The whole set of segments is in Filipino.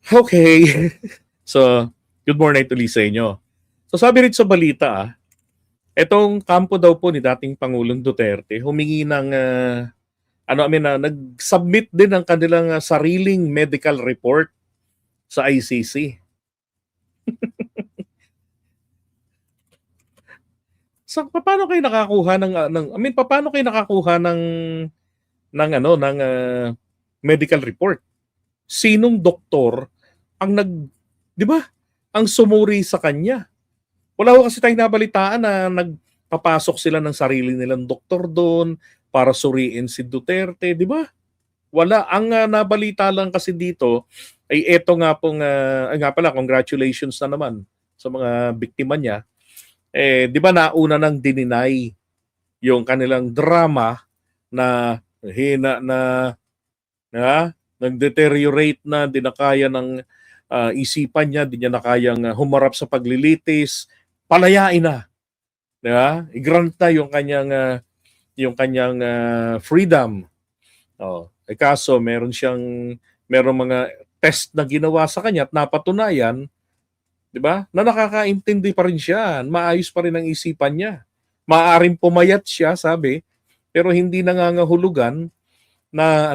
Okay. So, good morning ulit sa inyo. So sabi rin sa balita, etong kampo daw po ni dating Pangulong Duterte humingi ng nag-submit din ng kanilang sariling medical report sa ICC. So paano kayo nakakuha paano kayo nakakuha ng medical report? Sinong doktor ang 'di ba? Ang sumuri sa kanya? Wala ko kasi tayong nabalitaan na nagpapasok sila ng sarili nilang doktor doon para suriin si Duterte, di ba? Wala. Ang nabalita lang kasi dito ay eto nga pong, nga pala, congratulations na naman sa mga biktima niya. Di ba nauna nang dininay yung kanilang drama na hina na nag-deteriorate na, di na kaya ng isipan niya, di niya na kayang humarap sa paglilitis, palayain na. Di ba? I-grant na yung kanyang freedom. Kaso meron mga test na ginawa sa kanya at napatunayan, 'di ba? Na nakakaintindi pa rin siya, maayos pa rin ang isipan niya. Maaaring pumayat siya, sabi, pero hindi nangangahulugan na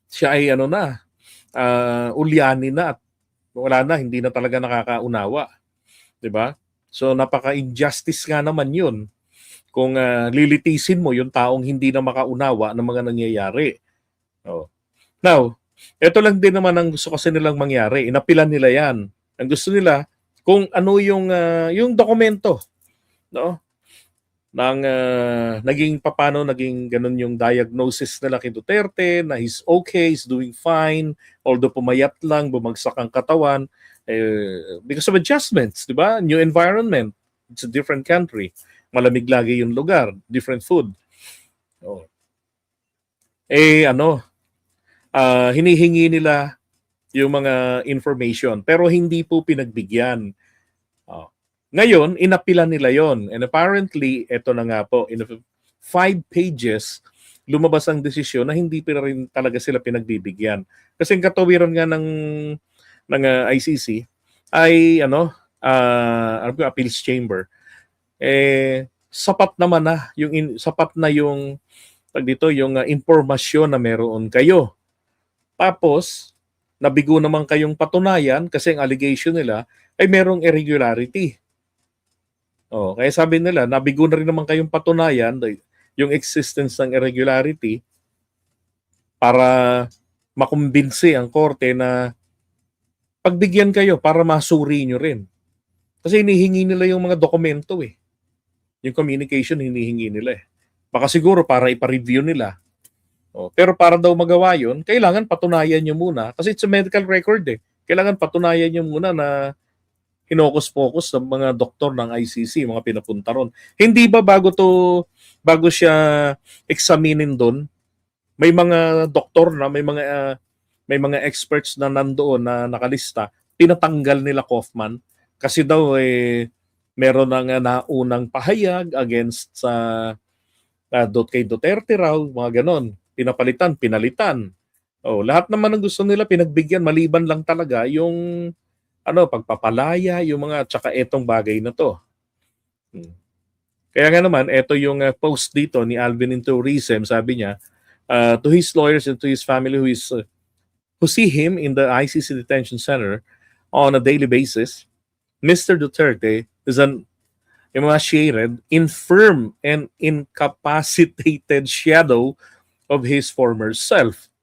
siya ay ulyanin na at wala na, hindi na talaga nakakaunawa, 'di ba? So napaka-injustice nga naman 'yun kung lilitisin mo yung taong hindi na makaunawa ng mga nangyayari. Now, ito lang din naman ang gusto kasi nilang mangyari. Inapilan nila 'yan. Ang gusto nila kung ano yung dokumento, no? Naging ganun yung diagnosis nila kay Duterte na he's okay, he's doing fine, although pumayat lang, bumagsak ang katawan because of adjustments, di ba? New environment, it's a different country, malamig lagi yung lugar, different food. Oh. Hinihingi nila yung mga information pero hindi po pinagbigyan. Ngayon, inapilan nila yon. And apparently, ito na nga po, in 5 pages, lumabas ang desisyon na hindi pa rin talaga sila pinagbibigyan. Kasi ang katawiran nga ng ICC ay appeals chamber. Sapat na yung impormasyon na meron kayo. Tapos, nabigo naman kayong patunayan kasi ang allegation nila ay merong irregularity. Kaya sabi nila, nabigo na rin naman kayong patunayan yung existence ng irregularity para makumbinsi ang korte na pagbigyan kayo para masuri nyo rin. Kasi hinihingi nila yung mga dokumento Yung communication hinihingi nila Baka siguro para ipa-review nila. Pero para daw magawa yun, kailangan patunayan nyo muna. Kasi it's a medical record Kailangan patunayan nyo muna na hinokus-pokus sa mga doktor ng ICC, mga pinapunta ron. Hindi ba bago siya examinin doon, may mga doktor na, may mga experts na nandoon na nakalista, tinatanggal nila Kaufman kasi daw meron ng naunang pahayag against sa kay Duterte raw, mga ganon. Pinalitan. Lahat naman ng gusto nila pinagbigyan, maliban lang talaga yung pagpapalaya, yung mga tsaka etong bagay na to. Kaya nga naman, eto yung post dito ni Alvin in Tourism, sabi niya, to his lawyers and to his family who see him in the ICC detention center on a daily basis, Mr. Duterte is an emaciated, infirm, and incapacitated shadow of his former self.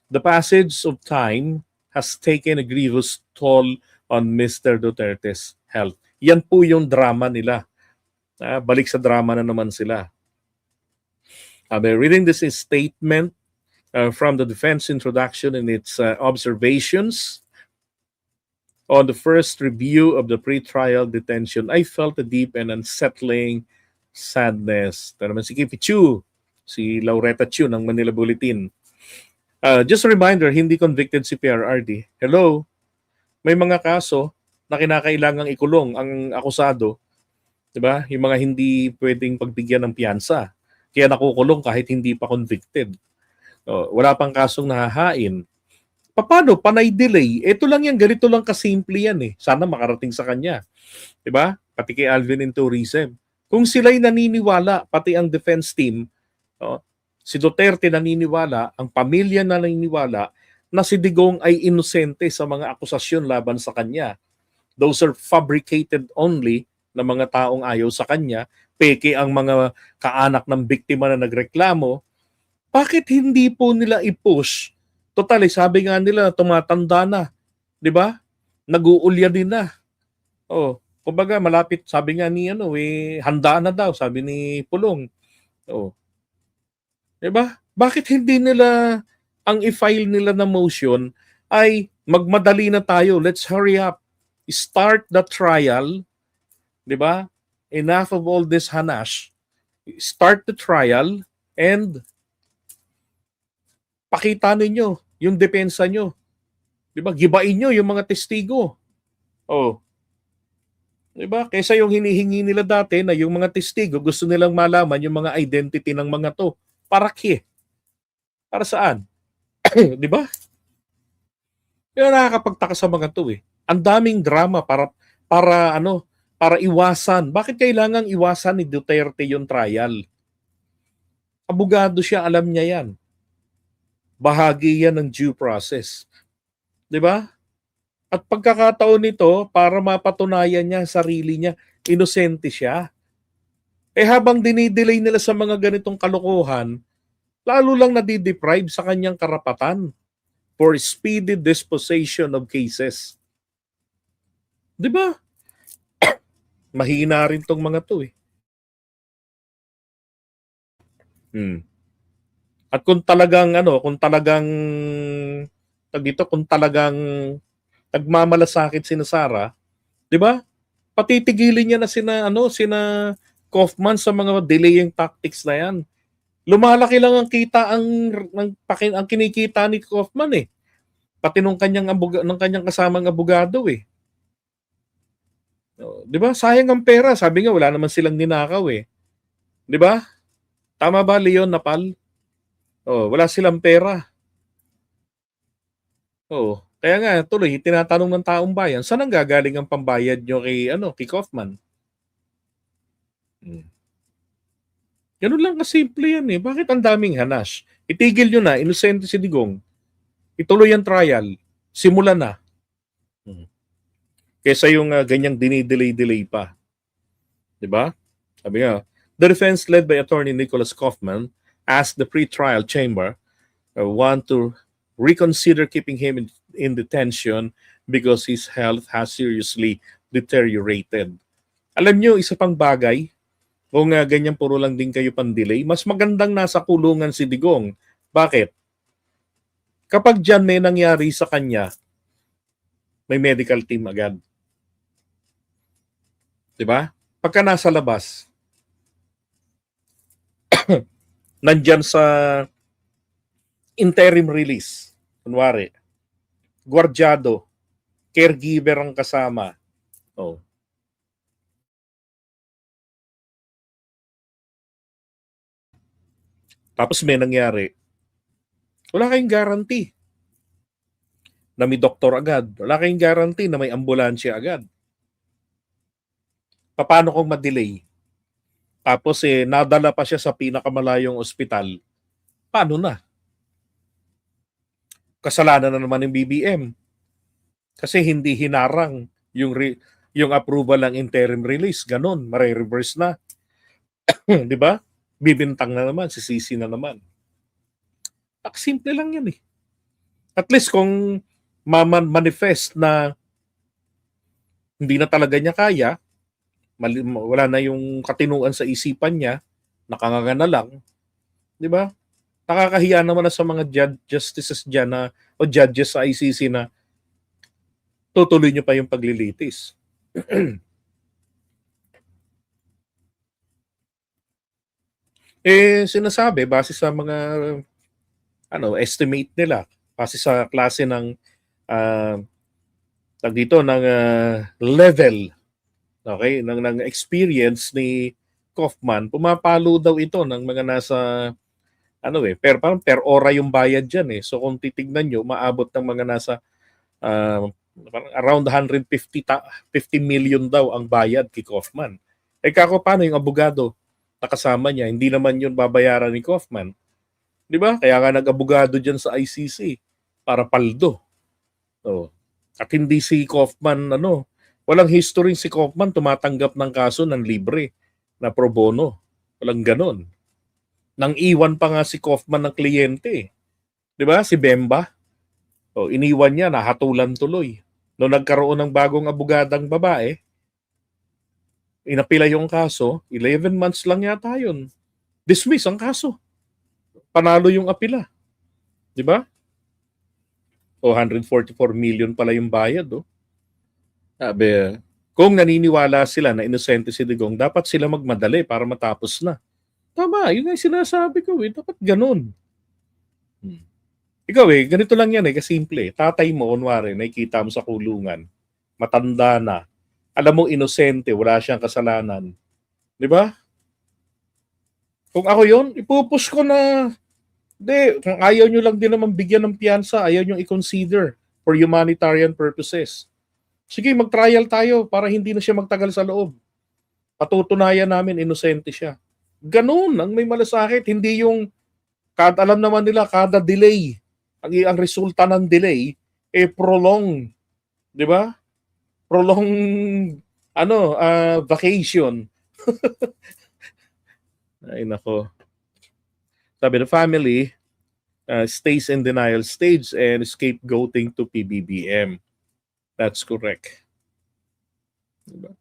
The passage of time has taken a grievous toll on Mr. Duterte's health. Yan po yung drama nila. Balik sa drama na naman sila. Reading this statement from the defense introduction and its observations on the first review of the pre-trial detention, I felt a deep and unsettling sadness. Ito naman si Kipi Chu, si Laureta Chu ng Manila Bulletin. Just a reminder, hindi convicted si PRRD. Hello? May mga kaso na kinakailangang ikulong ang akusado, 'di ba? Yung mga hindi pwedeng pagbigyan ng piyansa. Kaya nakukulong kahit hindi pa convicted. Wala pang kasong nahahain. Paano? Panay delay. Ito lang yan, ganito lang kasimple yan eh. Sana makarating sa kanya. 'Di ba? Pati kay Alvin and Tourism. Kung sila'y naniniwala, pati ang defense team, oh, si Duterte naniniwala, ang pamilya na naniniwala, na si Digong ay inosente sa mga akusasyon laban sa kanya. Those are fabricated only na mga taong ayaw sa kanya. Peke ang mga kaanak ng biktima na nagreklamo. Bakit hindi po nila i-push? Total, sabi nga nila, tumatanda na. 'Di ba? Nag-uulya din na. Oh, kumbaga malapit, sabi nga ni handa na daw, sabi ni Pulong. Oh. 'Di ba? Bakit hindi nila ang i-file nila na motion ay magmadali na tayo, let's hurry up. Start the trial, 'di ba? Enough of all this hanash. Start the trial and pakita ninyo yung depensa nyo. 'Di ba? Gibain nyo yung mga testigo. Oh. 'Di ba? Kaysa yung hinihingi nila dati na yung mga testigo gusto nilang malaman yung mga identity ng mga to. Para ki. Para saan? 'Di ba? Kaya nakakapagtaka sa mga to eh. Ang daming drama para iwasan. Bakit kailangang iwasan ni Duterte yung trial? Abogado siya, alam niya yan. Bahagi yan ng due process. 'Di ba? At pagkakataon nito, para mapatunayan niya sarili niya, inosente siya. Habang dinidelay nila sa mga ganitong kalokohan, lalo lang nadideprive sa kanyang karapatan for speedy disposition of cases. 'Di ba? Mahina rin tong mga to eh. At kung talagang kung talagang nagmamalasakit si Sara, 'di ba? Patitigilin niya na sina Kaufman sa mga delaying tactics na 'yan. Lumalaki lang ang kita ang kinikita ni Kaufman eh. Pati nung kanyang kasamang abogado eh. 'Di ba? Sayang ang pera, sabi nga wala naman silang ninakaw eh. 'Di ba? Tama ba, Leon Napal? Wala silang pera. Kaya nga tuloy tinatanong ng taong bayan, saan ang gagaling ang pambayad nyo kay Kaufman? Ganun lang kasimple yan eh. Bakit ang daming hanash? Itigil nyo na, inosente si Digong. Ituloy ang trial. Simula na. Kesa yung ganyang dinidelay-delay pa. Diba? Sabi nga, the defense led by Attorney Nicholas Kaufman asked the pre-trial chamber want to reconsider keeping him in detention because his health has seriously deteriorated. Alam nyo, isa pang bagay, kung ganyan puro lang din kayo pan-delay, mas magandang nasa kulungan si Digong. Bakit? Kapag dyan may nangyari sa kanya, may medical team agad. Diba? Pagka nasa labas, nandyan sa interim release, kunwari, gwardyado, caregiver ang kasama. Tapos may nangyari, wala kayong guarantee na may doktor agad. Wala kayong guarantee na may ambulansya agad. Paano kung ma-delay? Tapos nadala pa siya sa pinakamalayong ospital. Paano na? Kasalanan na naman ng BBM. Kasi hindi hinarang yung approval ng interim release. Ganon, mare-reverse na. 'Di ba? Bibintang na naman, sisisi na naman. Simple lang yan eh. At least kung manifest na hindi na talaga niya kaya, wala na yung katinuan sa isipan niya, nakanganga na lang, 'di ba? Nakakahiya naman na sa mga justices diyan o judges sa ICC na tutuloy niyo pa yung paglilitis. Sinasabi base sa mga estimate nila, base sa klase ng level, okay, ng experience ni Kaufman, pumapalo daw ito ng mga nasa parang per ora yung bayad diyan eh. So kung titignan nyo, maabot ng mga nasa parang around 50 million daw ang bayad kay Kaufman. Kako paano yung abogado na kasama niya? Hindi naman yun babayaran ni Kaufman. Di ba? Kaya nga nag-abogado dyan sa ICC para paldo. At hindi si Kaufman, walang history si Kaufman tumatanggap ng kaso ng libre na pro bono. Walang ganon. Nang iwan pa nga si Kaufman ng kliyente. Di ba? Si Bemba. Iniwan niya, nahatulan tuloy. Noong nagkaroon ng bagong abogadang babae, inapila yung kaso, 11 months lang yata yun. Dismiss ang kaso. Panalo yung apila. Di ba? 144 million pala yung bayad. Sabi, kung naniniwala sila na inosente si Digong, dapat sila magmadali para matapos na. Tama, yun nga sinasabi ko dapat ganun. Ikaw ganito lang yan kasimple. Tatay mo, kunwari, nakikita mo sa kulungan, matanda na, alam mo inosente, wala siyang kasalanan. Di ba? Kung ako yun, ipupush ko na, kung ayaw nyo lang din naman bigyan ng piyansa, ayaw nyo i-consider for humanitarian purposes. Sige, mag-trial tayo para hindi na siya magtagal sa loob. Patutunayan namin, inosente siya. Ganun ang may malasakit. Hindi yung, alam naman nila, kada delay, ang resulta ng delay, prolong. Di ba? Prolong, vacation. Ay, nako. Sabi, the family stays in denial stage and scapegoating to PBBM. That's correct. Diba?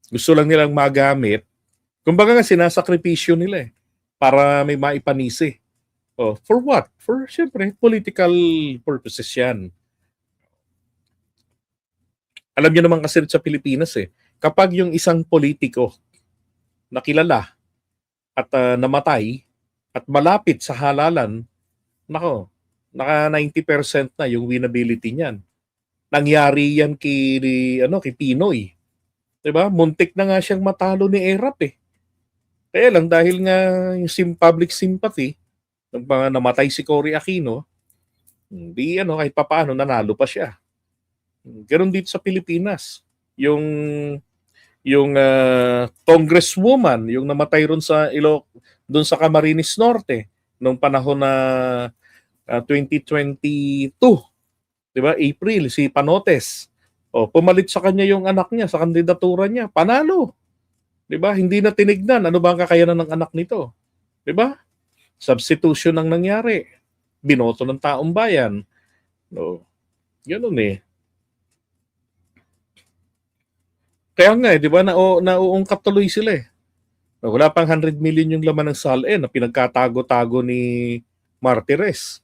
Gusto lang nilang magamit. Kumbaga nga sinasakripisyo nila para may maipanisi. For what? For, syempre, political purposes yan. Alam niyo naman kasi sa Pilipinas kapag yung isang politiko na kilala at namatay at malapit sa halalan, naka 90% na yung winnability niyan. Nangyari yan kay Pinoy. 'Di ba? Muntik na nga siyang matalo ni Erap Kaya lang dahil nga yung public sympathy nung namatay si Cory Aquino, hindi kahit papaano nanalo pa siya. Ganon dito sa Pilipinas. Yung congresswoman, yung namatay ron sa doon sa Camarines Norte nung panahon na 2022, 'di ba? April, si Panotes. Pumalit sa kanya yung anak niya sa kandidatura niya, panalo. 'Di ba? Hindi na tinignan ano ba ang kakayanan ng anak nito. 'Di ba? Substitution ang nangyari. Binoto ng taong bayan. Ganun Kaya nga 'di ba, nauungkat tuloy sila Wala pang 100 million yung laman ng SALN na pinagkatago-tago ni Martires.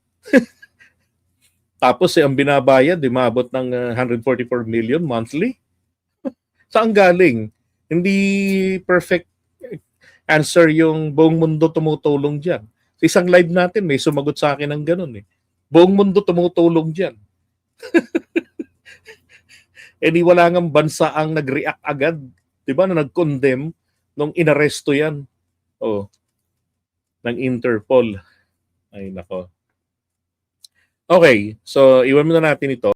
Tapos ang binabayad, maabot ng 144 million monthly. Saan galing? Hindi perfect answer yung buong mundo tumutulong dyan. Sa isang live natin, may sumagot sa akin ng ganun Buong mundo tumutulong dyan. Di wala ngang bansa ang nag-react agad. Diba na nag-condemn nung inaresto yan. Ng Interpol. Ay, nako. Okay, so iwan muna natin ito.